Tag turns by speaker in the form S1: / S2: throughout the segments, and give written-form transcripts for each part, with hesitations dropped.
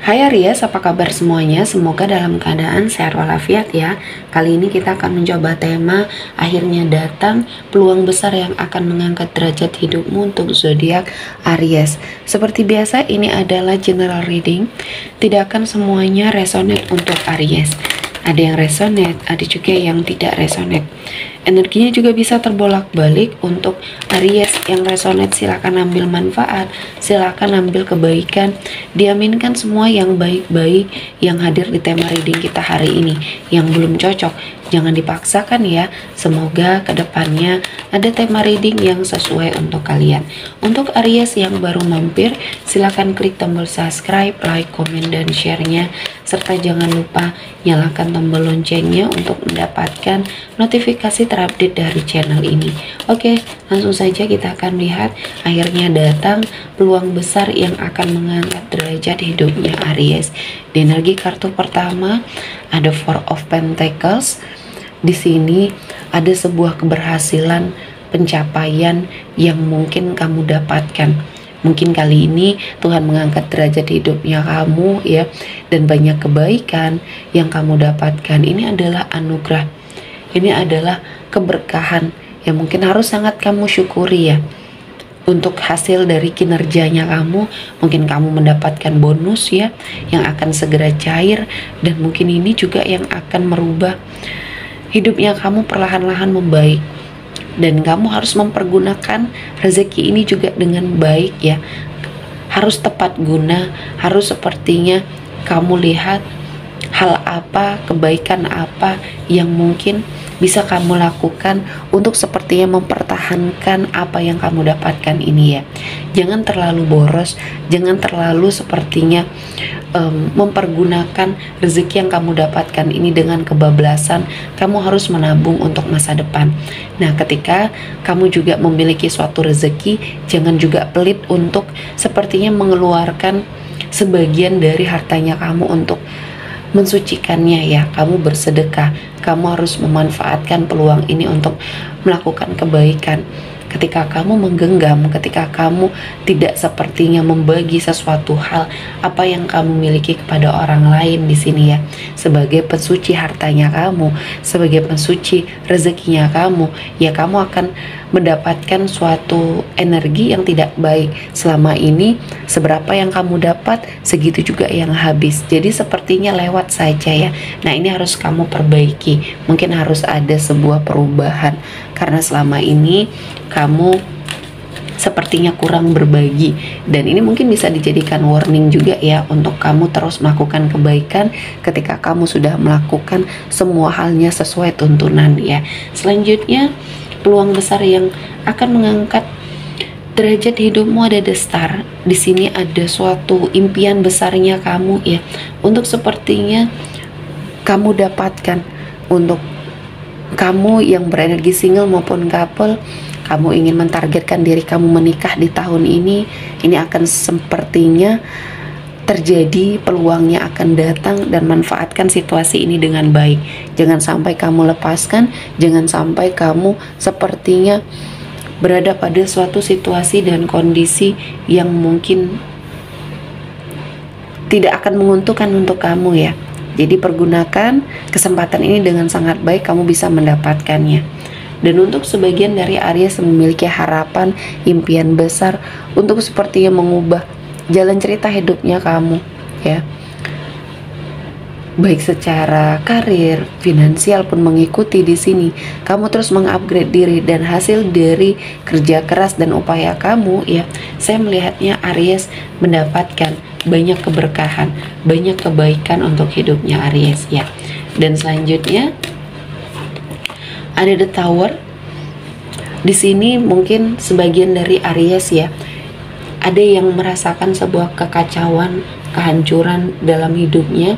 S1: Hai Aries, apa kabar semuanya? Semoga dalam keadaan sehat walafiat ya. Kali ini kita akan mencoba tema akhirnya datang peluang besar yang akan mengangkat derajat hidupmu untuk zodiak Aries. Seperti biasa, ini adalah general reading. Tidak akan semuanya resonate untuk Aries. Ada yang resonate, ada juga yang tidak resonate. Energinya juga bisa terbolak-balik. Untuk Aries yang resonate, silakan ambil manfaat, silakan ambil kebaikan. Diaminkan semua yang baik-baik yang hadir di tema reading kita hari ini. Yang belum cocok, jangan dipaksakan ya. Semoga kedepannya ada tema reading yang sesuai untuk kalian. Untuk Aries yang baru mampir, silakan klik tombol subscribe, like, komen, dan share-nya. Serta jangan lupa nyalakan tombol loncengnya untuk mendapatkan notifikasi terupdate dari channel ini. Oke, langsung saja kita akan lihat akhirnya datang peluang besar yang akan mengangkat derajat hidupnya Aries. Di energi kartu pertama ada Four of Pentacles. Di sini ada sebuah keberhasilan, pencapaian yang mungkin kamu dapatkan. Mungkin kali ini Tuhan mengangkat derajat hidupnya kamu ya, dan banyak kebaikan yang kamu dapatkan. Ini adalah anugerah, ini adalah keberkahan yang mungkin harus sangat kamu syukuri ya. Untuk hasil dari kinerjanya kamu, mungkin kamu mendapatkan bonus ya, yang akan segera cair. Dan mungkin ini juga yang akan merubah hidupnya kamu perlahan-lahan membaik. Dan kamu harus mempergunakan rezeki ini juga dengan baik ya. Harus tepat guna, harus sepertinya kamu lihat hal apa, kebaikan apa yang mungkin bisa kamu lakukan untuk sepertinya mempertahankan apa yang kamu dapatkan ini ya. Jangan terlalu boros, jangan terlalu sepertinya mempergunakan rezeki yang kamu dapatkan ini dengan kebablasan. Kamu harus menabung untuk masa depan. Nah, ketika kamu juga memiliki suatu rezeki, jangan juga pelit untuk sepertinya mengeluarkan sebagian dari hartanya kamu untuk mensucikannya ya. Kamu bersedekah, kamu harus memanfaatkan peluang ini untuk melakukan kebaikan. Ketika kamu menggenggam, ketika kamu tidak sepertinya membagi sesuatu hal apa yang kamu miliki kepada orang lain di sini ya, sebagai pensuci hartanya kamu, sebagai pensuci rezekinya kamu, ya kamu akan mendapatkan suatu energi yang tidak baik. Selama ini seberapa yang kamu dapat, segitu juga yang habis. Jadi sepertinya lewat saja ya. Nah, ini harus kamu perbaiki. Mungkin harus ada sebuah perubahan karena selama ini kamu sepertinya kurang berbagi. Dan ini mungkin bisa dijadikan warning juga ya, untuk kamu terus melakukan kebaikan ketika kamu sudah melakukan semua halnya sesuai tuntunan ya. Selanjutnya, peluang besar yang akan mengangkat derajat hidupmu ada The Star. Di sini ada suatu impian besarnya kamu ya, untuk sepertinya kamu dapatkan. Untuk kamu yang berenergi single maupun couple, kamu ingin mentargetkan diri kamu menikah di tahun ini akan sepertinya terjadi, peluangnya akan datang, dan manfaatkan situasi ini dengan baik. Jangan sampai kamu lepaskan, jangan sampai kamu sepertinya berada pada suatu situasi dan kondisi yang mungkin tidak akan menguntungkan untuk kamu ya. Jadi pergunakan kesempatan ini dengan sangat baik, kamu bisa mendapatkannya. Dan untuk sebagian dari Aries yang memiliki harapan, impian besar untuk sepertinya mengubah jalan cerita hidupnya kamu ya, baik secara karir, finansial pun mengikuti di sini. Kamu terus mengupgrade diri dan hasil dari kerja keras dan upaya kamu ya, saya melihatnya Aries mendapatkan banyak keberkahan, banyak kebaikan untuk hidupnya Aries ya. Dan selanjutnya ada The Tower. Di sini mungkin sebagian dari Aries ya, ada yang merasakan sebuah kekacauan, kehancuran dalam hidupnya.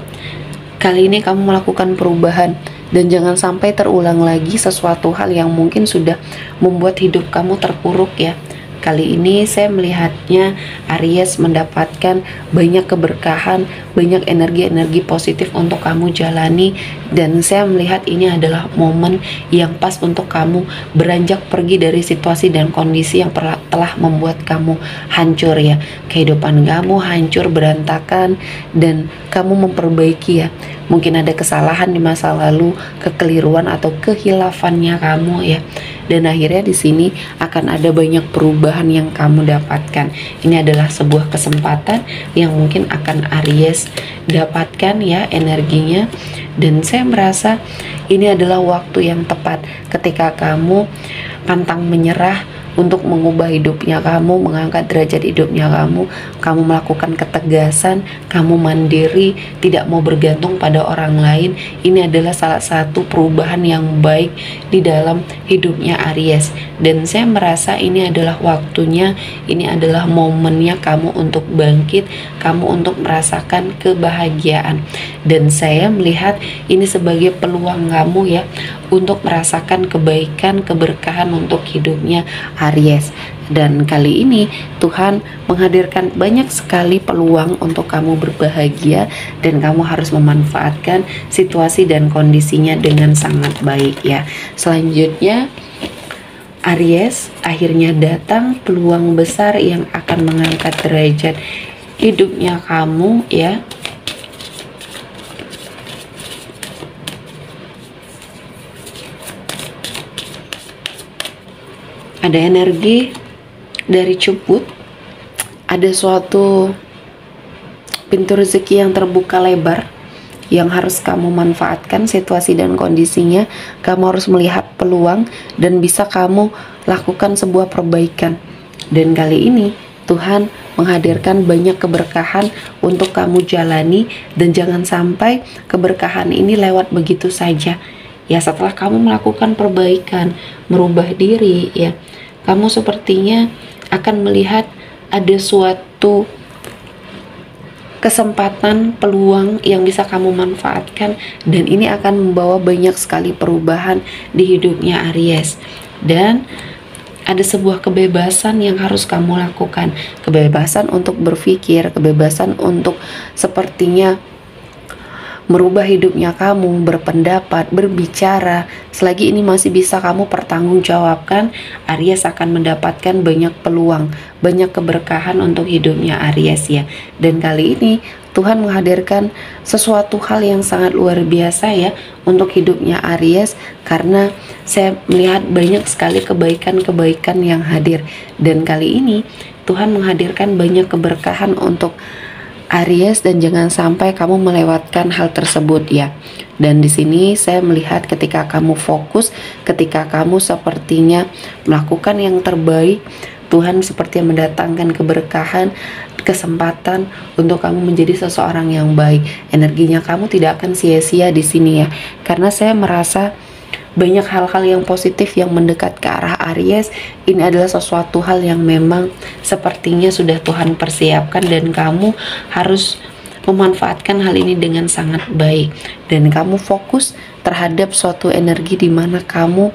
S1: Kali ini kamu melakukan perubahan, dan jangan sampai terulang lagi sesuatu hal yang mungkin sudah membuat hidup kamu terpuruk ya. Kali ini saya melihatnya Aries mendapatkan banyak keberkahan, banyak energi-energi positif untuk kamu jalani, dan saya melihat ini adalah momen yang pas untuk kamu beranjak pergi dari situasi dan kondisi yang telah membuat kamu hancur ya. Kehidupan kamu hancur, berantakan, dan kamu memperbaiki ya. Mungkin ada kesalahan di masa lalu, kekeliruan atau kehilafannya kamu ya. Dan akhirnya di sini akan ada banyak perubahan yang kamu dapatkan. Ini adalah sebuah kesempatan yang mungkin akan Aries dapatkan ya energinya. Dan saya merasa ini adalah waktu yang tepat ketika kamu pantang menyerah untuk mengubah hidupnya kamu, mengangkat derajat hidupnya kamu melakukan ketegasan, kamu mandiri, tidak mau bergantung pada orang lain. Ini adalah salah satu perubahan yang baik di dalam hidupnya Aries. Dan saya merasa ini adalah waktunya, ini adalah momennya kamu untuk bangkit, kamu untuk merasakan kebahagiaan. Dan saya melihat ini sebagai peluang kamu ya, untuk merasakan kebaikan, keberkahan untuk hidupnya Aries. Dan kali ini Tuhan menghadirkan banyak sekali peluang untuk kamu berbahagia, dan kamu harus memanfaatkan situasi dan kondisinya dengan sangat baik ya. Selanjutnya Aries, akhirnya datang peluang besar yang akan mengangkat derajat hidupnya kamu ya. Ada energi dari Cuput, ada suatu pintu rezeki yang terbuka lebar yang harus kamu manfaatkan situasi dan kondisinya. Kamu harus melihat peluang dan bisa kamu lakukan sebuah perbaikan. Dan kali ini Tuhan menghadirkan banyak keberkahan untuk kamu jalani, dan jangan sampai keberkahan ini lewat begitu saja. Ya, setelah kamu melakukan perbaikan, merubah diri ya, kamu sepertinya akan melihat ada suatu kesempatan, peluang yang bisa kamu manfaatkan, dan ini akan membawa banyak sekali perubahan di hidupnya Aries. Dan ada sebuah kebebasan yang harus kamu lakukan, kebebasan untuk berpikir, kebebasan untuk sepertinya merubah hidupnya kamu, berpendapat, berbicara. Selagi ini masih bisa kamu pertanggungjawabkan, Aries akan mendapatkan banyak peluang, banyak keberkahan untuk hidupnya Aries ya. Dan kali ini Tuhan menghadirkan sesuatu hal yang sangat luar biasa ya untuk hidupnya Aries, karena saya melihat banyak sekali kebaikan-kebaikan yang hadir. Dan kali ini Tuhan menghadirkan banyak keberkahan untuk Aries, dan jangan sampai kamu melewatkan hal tersebut ya. Dan di sini saya melihat ketika kamu fokus, ketika kamu sepertinya melakukan yang terbaik, Tuhan seperti mendatangkan keberkahan, kesempatan untuk kamu menjadi seseorang yang baik. Energinya kamu tidak akan sia-sia di sini ya, karena saya merasa banyak hal-hal yang positif yang mendekat ke arah Aries. Ini adalah sesuatu hal yang memang sepertinya sudah Tuhan persiapkan, dan kamu harus memanfaatkan hal ini dengan sangat baik. Dan kamu fokus terhadap suatu energi di mana kamu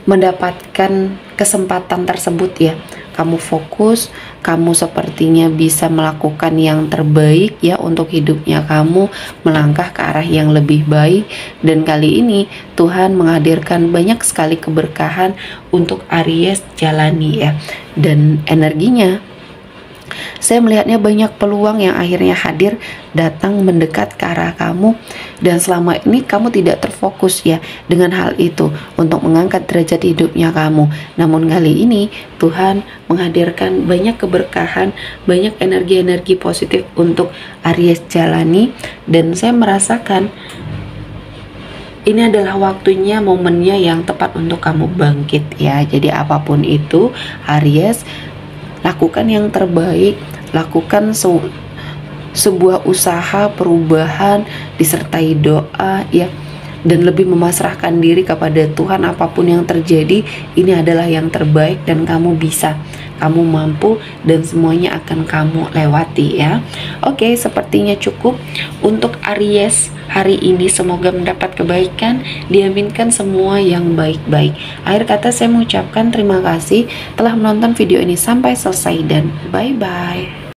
S1: mendapatkan kesempatan tersebut ya. Kamu fokus, kamu sepertinya bisa melakukan yang terbaik ya untuk hidupnya kamu, melangkah ke arah yang lebih baik. Dan kali ini Tuhan menghadirkan banyak sekali keberkahan untuk Aries jalani ya. Dan energinya, saya melihatnya banyak peluang yang akhirnya hadir, datang mendekat ke arah kamu, dan selama ini kamu tidak terfokus ya dengan hal itu untuk mengangkat derajat hidupnya kamu. Namun kali ini Tuhan menghadirkan banyak keberkahan, banyak energi-energi positif untuk Aries jalani, dan saya merasakan ini adalah waktunya, momennya yang tepat untuk kamu bangkit ya. Jadi apapun itu Aries, lakukan yang terbaik, lakukan sebuah usaha perubahan disertai doa ya, dan lebih memasrahkan diri kepada Tuhan. Apapun yang terjadi, ini adalah yang terbaik dan kamu bisa. kamu mampu dan semuanya akan kamu lewati ya. Oke, sepertinya cukup untuk Aries hari ini. Semoga mendapat kebaikan, diaminkan semua yang baik-baik. Akhir kata saya mengucapkan terima kasih telah menonton video ini sampai selesai dan bye-bye.